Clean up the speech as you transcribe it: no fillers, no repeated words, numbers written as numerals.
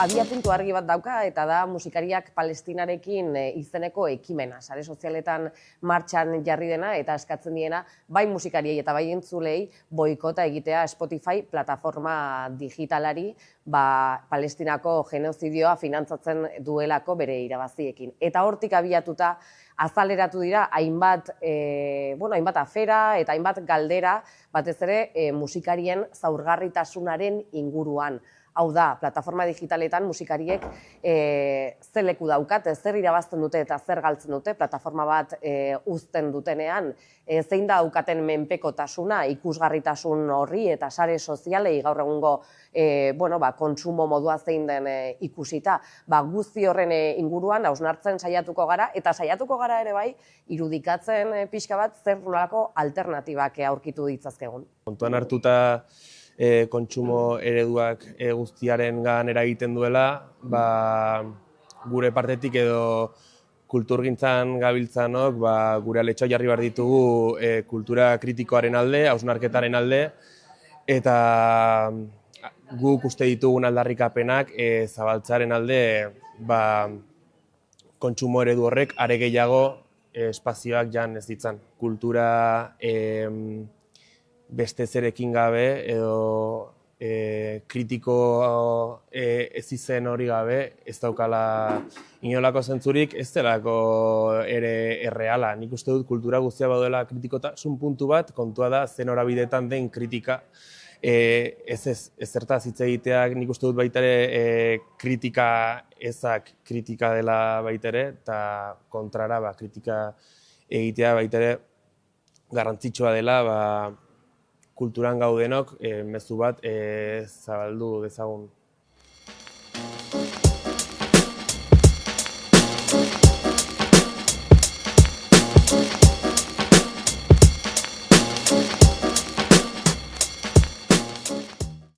abiapuntu argi bat dauka, eta da musikariak Palestinarekin izeneko ekimena. Sare sozialetan martxan jarri dena eta eskatzen diena bai musikariei eta bai entzulei boikota egitea Spotify plataforma digitalari Palestinako genozidioa finantzatzen duelako bere irabaziekin. Eta hortik abiatuta azaleratu dira hainbat afera eta hainbat galdera, batez ere musikarien zaurgarritasunaren inguruan. Hau da, plataforma digitaletan musikariek zer leku daukate, zer irabazten dute eta zer galtzen dute, plataforma bat uzten dutenean, zein da daukaten menpekotasuna, ikusgarritasun horri eta sare sozialei gaur egungo kontsumo modua zein den ikusita. Guzti horren inguruan hausnartzen saiatuko gara, eta saiatuko gara ere bai, irudikatzen pixka bat zer nolako alternatibak aurkitu ditzazkegun. Kontuan hartuta kontsumo ereduak guztiarengan eragiten duela, gure partetik edo kulturgintzan gabiltzanok gure aletxoa jarri behar ditugu kultura kritikoaren alde, hausnarketaren alde, eta guk uste ditugun aldarrikapenak zabaltzaren alde kontsumo eredu horrek are gehiago espazioak jan ez ditzan. Kultura beste zerekin gabe edo kritiko ez izen hori gabe ez daukala inolako zentzurik, ez delako ere erreala. Nik uste dut kultura guztia baduela kritikotasun puntu bat, kontua da zen norabidetan den kritika. Ezertaz hitz egiteak nik uste dut baita ere kritika ezak kritika dela baita ere, eta kontrara kritika egitea baita ere garrantzitsua dela kulturan gaudenok mezu bat zabaldu dezagun.